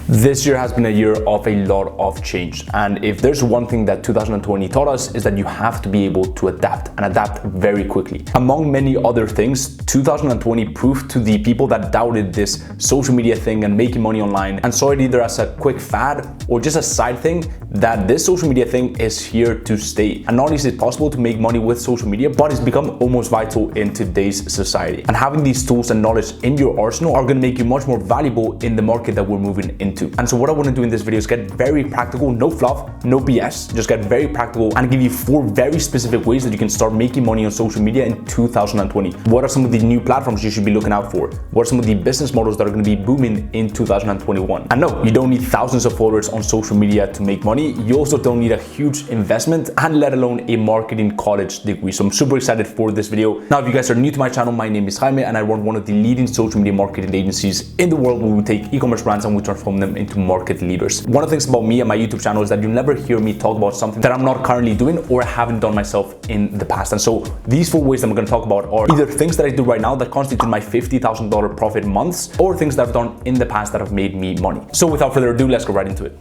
This year has been a year of a lot of change, and if there's one thing that 2020 taught us is that you have to be able to adapt and adapt very quickly. Among many other things, 2020 proved to the people that doubted this social media thing and making money online and saw it either as a quick fad or just a side thing that this social media thing is here to stay. And not only is it possible to make money with social media, but it's become almost vital in today's society. And having these tools and knowledge in your arsenal are going to make you much more valuable in the market that we're moving into. And so what I want to do in this video is get very practical, no fluff, no BS, just get very practical and give you 4 very specific ways that you can start making money on social media in 2020. What are some of the new platforms you should be looking out for? What are some of the business models that are going to be booming in 2021? And no, you don't need thousands of followers on social media to make money. You also don't need a huge investment and let alone a marketing college degree. So I'm super excited for this video. Now, if you guys are new to my channel, my name is Jaime and I run one of the leading social media marketing agencies in the world where we take e-commerce brands and we transform them into market leaders. One of the things about me and my YouTube channel is that you never hear me talk about something that I'm not currently doing or haven't done myself in the past. And so these 4 ways that I'm going to talk about are either things that I do right now that constitute my $50,000 profit months or things that I've done in the past that have made me money. So without further ado, let's go right into it.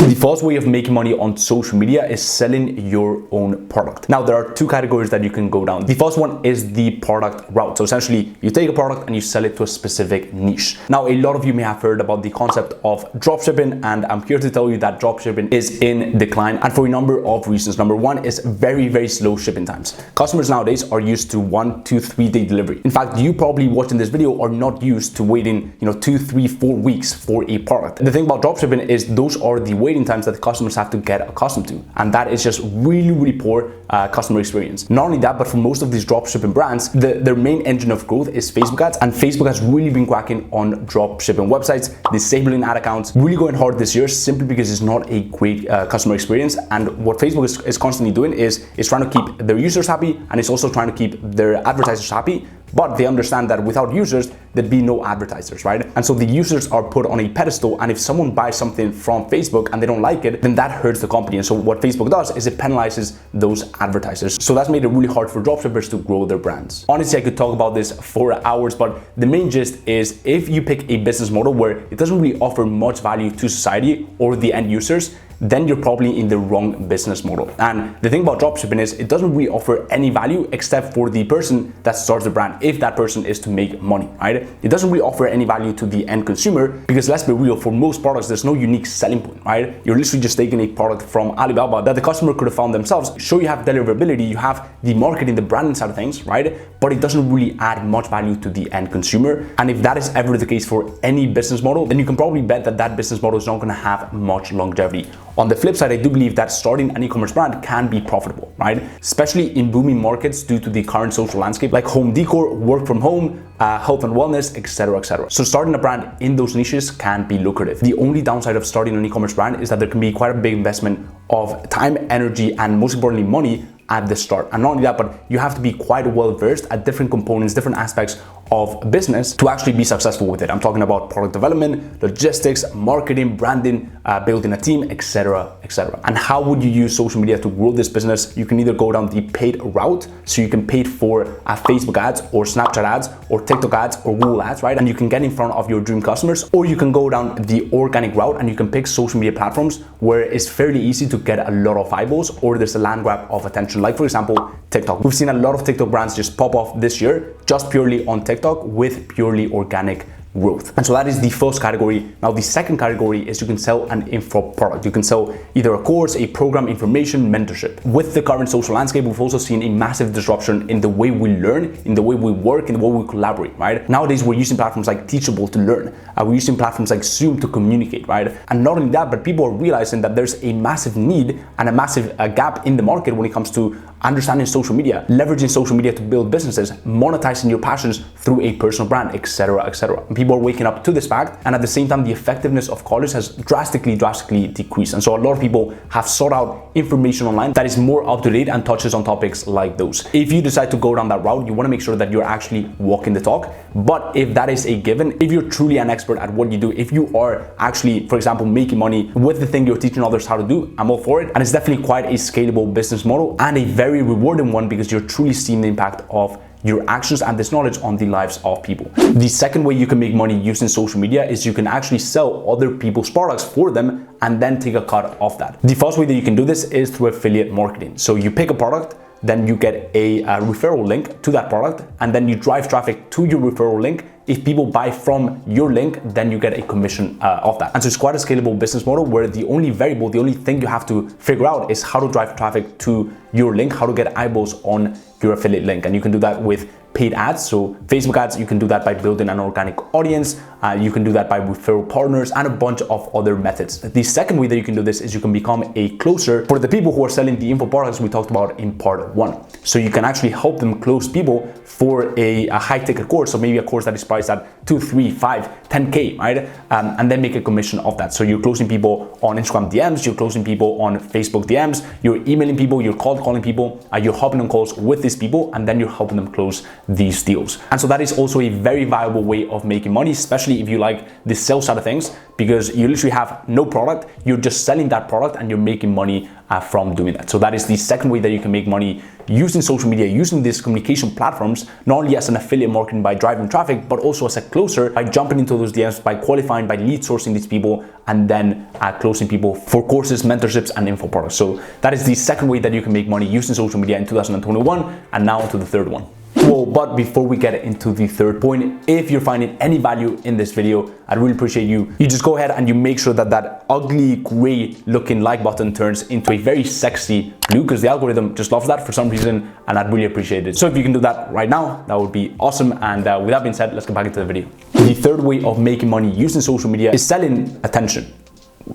The first way of making money on social media is selling your own product. Now, there are 2 categories that you can go down. The first one is the product route. So essentially, you take a product and you sell it to a specific niche. Now, a lot of you may have heard about the concept of dropshipping, and I'm here to tell you that dropshipping is in decline, and for a number of reasons. Number 1 is very, very slow shipping times. Customers nowadays are used to 1 to 3 day delivery. In fact, you probably watching this video are not used to waiting, 2, 3, 4 weeks for a product. The thing about dropshipping is those are the waiting times that the customers have to get accustomed to, and that is just really, really poor customer experience. Not only that, but for most of these dropshipping brands, their main engine of growth is Facebook ads, and Facebook has really been cracking on dropshipping websites, disabling ad accounts, really going hard this year simply because it's not a great customer experience. And what Facebook is constantly doing is trying to keep their users happy, and it's also trying to keep their advertisers happy. But they understand that without users, there'd be no advertisers, right? And so the users are put on a pedestal, and if someone buys something from Facebook and they don't like it, then that hurts the company. And so what Facebook does is it penalizes those advertisers. So that's made it really hard for dropshippers to grow their brands. Honestly, I could talk about this for hours, but the main gist is if you pick a business model where it doesn't really offer much value to society or the end users, then you're probably in the wrong business model. And the thing about dropshipping is it doesn't really offer any value except for the person that starts the brand, if that person is to make money, right? It doesn't really offer any value to the end consumer because, let's be real, for most products, there's no unique selling point, right? You're literally just taking a product from Alibaba that the customer could have found themselves. Sure, you have deliverability, you have the marketing, the branding side of things, right? But it doesn't really add much value to the end consumer. And if that is ever the case for any business model, then you can probably bet that that business model is not gonna have much longevity. On the flip side, I do believe that starting an e-commerce brand can be profitable, right? Especially in booming markets due to the current social landscape like home decor, work from home, health and wellness, etc., etc. So starting a brand in those niches can be lucrative. The only downside of starting an e-commerce brand is that there can be quite a big investment of time, energy, and most importantly, money at the start. And not only that, but you have to be quite well versed at different components, different aspects of business to actually be successful with it. I'm talking about product development, logistics, marketing, branding, building a team, etc., etc. And how would you use social media to grow this business? You can either go down the paid route, so you can pay for Facebook ads or Snapchat ads or TikTok ads or Google ads, right? And you can get in front of your dream customers, or you can go down the organic route and you can pick social media platforms where it's fairly easy to get a lot of eyeballs or there's a land grab of attention. Like for example, TikTok. We've seen a lot of TikTok brands just pop off this year just purely on TikTok with purely organic growth. And so that is the first category. Now, the second category is you can sell an info product. You can sell either a course, a program, information, mentorship. With the current social landscape, we've also seen a massive disruption in the way we learn, in the way we work, in the way we collaborate, right? Nowadays, we're using platforms like Teachable to learn. We're using platforms like Zoom to communicate, right? And not only that, but people are realizing that there's a massive need and a massive gap in the market when it comes to understanding social media, leveraging social media to build businesses, monetizing your passions through a personal brand, etc., etc. People are waking up to this fact, and at the same time, the effectiveness of college has drastically decreased. And so a lot of people have sought out information online that is more up to date and touches on topics like those. If you decide to go down that route, you want to make sure that you're actually walking the talk. But if that is a given, if you're truly an expert at what you do, if you are actually, for example, making money with the thing you're teaching others how to do, I'm all for it. And it's definitely quite a scalable business model and a very rewarding one because you're truly seeing the impact of your actions and this knowledge on the lives of people. The second way you can make money using social media is you can actually sell other people's products for them and then take a cut of that. The first way that you can do this is through affiliate marketing. So you pick a product, then you get a referral link to that product, and then you drive traffic to your referral link. If people buy from your link, then you get a commission of that. And so it's quite a scalable business model where the only variable, the only thing you have to figure out is how to drive traffic to your link, how to get eyeballs on your affiliate link. And you can do that with paid ads. So Facebook ads, you can do that by building an organic audience. You can do that by referral partners and a bunch of other methods. The second way that you can do this is you can become a closer for the people who are selling the info products we talked about in part 1. So you can actually help them close people for a high ticket course. So maybe a course that is priced at 2, 3, 5, 10K, right? And then make a commission of that. So you're closing people on Instagram DMs, you're closing people on Facebook DMs, you're emailing people, you're cold calling people, you're hopping on calls with these people, and then you're helping them close these deals. And so that is also a very viable way of making money, especially if you like the sales side of things, because you literally have no product, you're just selling that product and you're making money from doing that. So that is the second way that you can make money using social media, using these communication platforms, not only as an affiliate marketing by driving traffic, but also as a closer by jumping into those DMs, by qualifying, by lead sourcing these people, and then closing people for courses, mentorships, and info products. So that is the second way that you can make money using social media in 2021. And now to the third one. Well, but before we get into the third point, if you're finding any value in this video, I'd really appreciate you just go ahead and you make sure that that ugly gray looking like button turns into a very sexy blue, because the algorithm just loves that for some reason, and I'd really appreciate it. So if you can do that right now, that would be awesome. And with that being said, let's get back into the video. The third way of making money using social media is selling attention.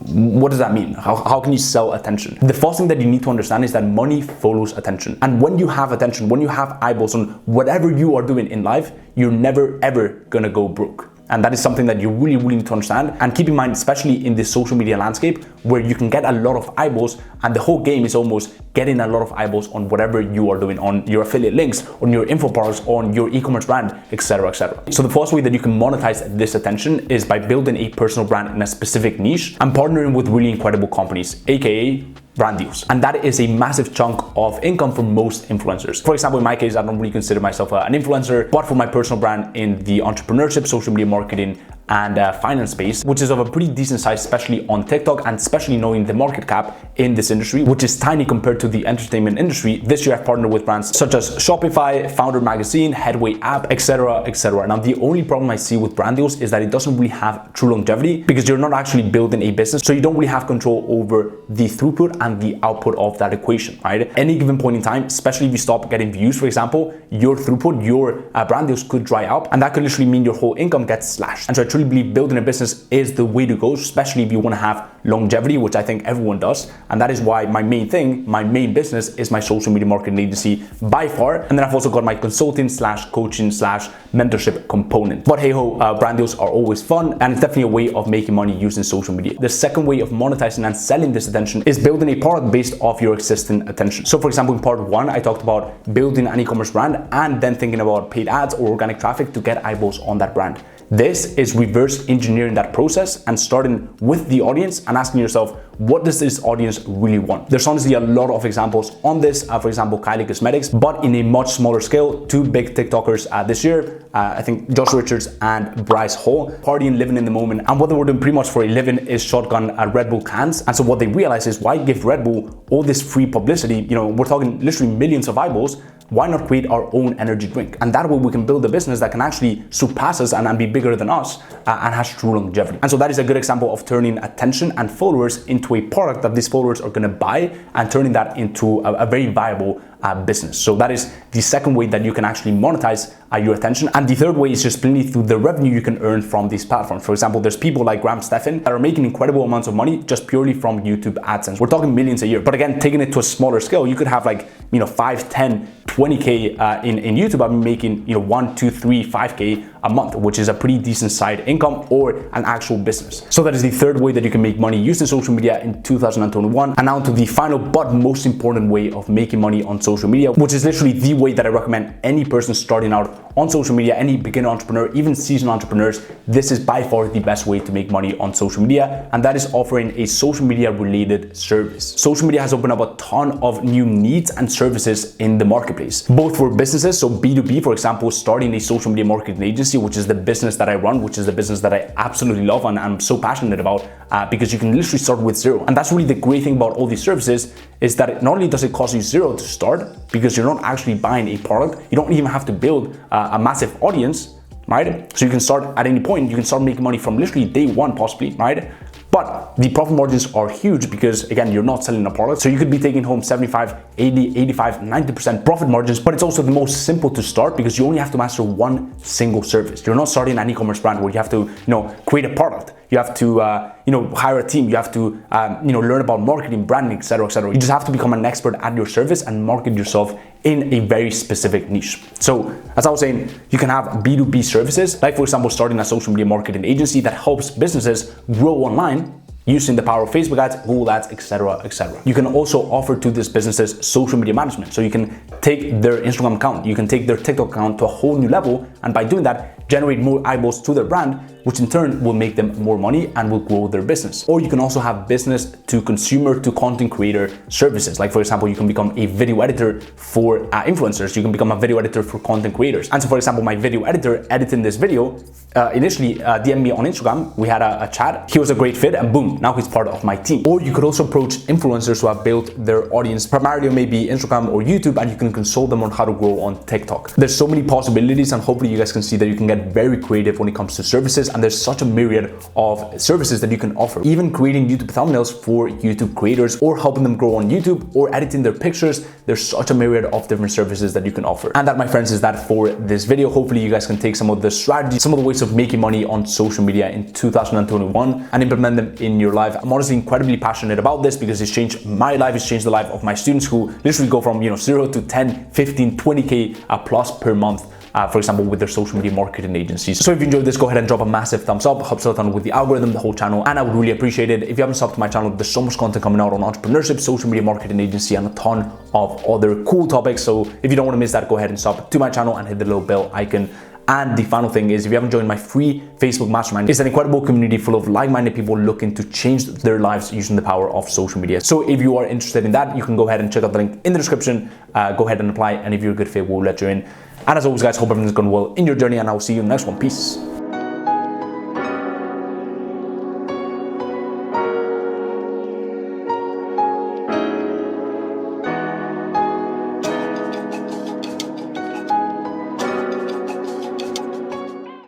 What does that mean? How can you sell attention? The first thing that you need to understand is that money follows attention. And when you have attention, when you have eyeballs on whatever you are doing in life, you're never ever gonna go broke. And that is something that you really need to understand. And keep in mind, especially in this social media landscape where you can get a lot of eyeballs, and the whole game is almost getting a lot of eyeballs on whatever you are doing, on your affiliate links, on your info products, on your e-commerce brand, etc., etc. So the first way that you can monetize this attention is by building a personal brand in a specific niche and partnering with really incredible companies, aka brand deals. And that is a massive chunk of income for most influencers. For example, in my case, I don't really consider myself an influencer, but for my personal brand in the entrepreneurship, social media marketing, and finance space, which is of a pretty decent size, especially on TikTok, and especially knowing the market cap in this industry, which is tiny compared to the entertainment industry. This year I've partnered with brands such as Shopify, Founder Magazine, Headway app, etc., etc. Now the only problem I see with brand deals is that it doesn't really have true longevity, because you're not actually building a business, so you don't really have control over the throughput and the output of that equation, right? Any given point in time, especially if you stop getting views, for example, your throughput, your brand deals could dry up, and that could literally mean your whole income gets slashed. And so I truly believe building a business is the way to go, especially if you want to have longevity, which I think everyone does. And that is why my main business is my social media marketing agency by far. And then I've also got my consulting / coaching / mentorship component. But hey ho, brand deals are always fun, and it's definitely a way of making money using social media. The second way of monetizing and selling this attention is building a product based off your existing attention. So for example, in part 1, I talked about building an e-commerce brand and then thinking about paid ads or organic traffic to get eyeballs on that brand. This is reverse engineering that process and starting with the audience and asking yourself, what does this audience really want? There's honestly a lot of examples on this. For example, Kylie Cosmetics, but in a much smaller scale. 2 big TikTokers this year, I think Josh Richards and Bryce Hall, partying, living in the moment. And what they were doing pretty much for a living is shotgun Red Bull cans. And so what they realized is, why give Red Bull all this free publicity? You know, we're talking literally millions of eyeballs. Why not create our own energy drink? And that way we can build a business that can actually surpass us and be bigger than us and has true longevity. And so that is a good example of turning attention and followers into a product that these followers are gonna buy, and turning that into a very viable business. So that is the second way that you can actually monetize your attention. And the third way is just plainly through the revenue you can earn from these platforms. For example, there's people like Graham Stephan that are making incredible amounts of money just purely from YouTube AdSense. We're talking millions a year. But again, taking it to a smaller scale, you could have like, 5, 10, 20K in YouTube. I'm making, 1, 2, 3, 5K a month, which is a pretty decent side income or an actual business. So that is the third way that you can make money using social media in 2021. And now to the final but most important way of making money on social media, which is literally the way that I recommend any person starting out on social media, any beginner entrepreneur, even seasoned entrepreneurs. This is by far the best way to make money on social media, and that is offering a social media related service. Social media has opened up a ton of new needs and services in the marketplace, both for businesses, so B2B, for example, starting a social media marketing agency, which is the business that I run, which is the business that I absolutely love and I'm so passionate about, because you can literally start with zero. And that's really the great thing about all these services, is that not only does it cost you zero to start, because you're not actually buying a product, you don't even have to build a massive audience, right? So you can start at any point, you can start making money from literally day one possibly, right? But the profit margins are huge because, again, you're not selling a product. So you could be taking home 75, 80, 85, 90% profit margins, but it's also the most simple to start because you only have to master one single service. You're not starting an e-commerce brand where you have to, create a product. You have to, hire a team. You have to, learn about marketing, branding, etc., etc. You just have to become an expert at your service and market yourself in a very specific niche. So as I was saying, you can have B2B services, like for example, starting a social media marketing agency that helps businesses grow online using the power of Facebook ads, Google ads, etc., etc. You can also offer to these businesses social media management. So you can take their Instagram account, you can take their TikTok account to a whole new level, and by doing that, generate more eyeballs to their brand, which in turn will make them more money and will grow their business. Or you can also have business to consumer to content creator services. Like for example, you can become a video editor for influencers. You can become a video editor for content creators. And so for example, my video editor editing this video, initially DM'd me on Instagram. We had a chat. He was a great fit and boom, now he's part of my team. Or you could also approach influencers who have built their audience primarily on maybe Instagram or YouTube, and you can consult them on how to grow on TikTok. There's so many possibilities, and hopefully you guys can see that you can get very creative when it comes to services, and there's such a myriad of services that you can offer. Even creating YouTube thumbnails for YouTube creators, or helping them grow on YouTube, or editing their pictures. There's such a myriad of different services that you can offer. And that, my friends, is that for this video. Hopefully you guys can take some of the strategies, some of the ways of making money on social media in 2021 and implement them in your life. I'm honestly incredibly passionate about this because it's changed my life, it's changed the life of my students who literally go from 0 to 10, 15, 20K plus per month. For example, with their social media marketing agencies. So if you enjoyed this, go ahead and drop a massive thumbs up, helps a ton with the algorithm, the whole channel, and I would really appreciate it. If you haven't subbed to my channel, there's so much content coming out on entrepreneurship, social media marketing agency, and a ton of other cool topics. So if you don't want to miss that, go ahead and sub to my channel and hit the little bell icon. And the final thing is, if you haven't joined my free Facebook mastermind, it's an incredible community full of like-minded people looking to change their lives using the power of social media. So if you are interested in that, you can go ahead and check out the link in the description. Go ahead and apply, and if you're a good fit, we'll let you in. And as always, guys, hope everything's going well in your journey, and I will see you in the next one. Peace.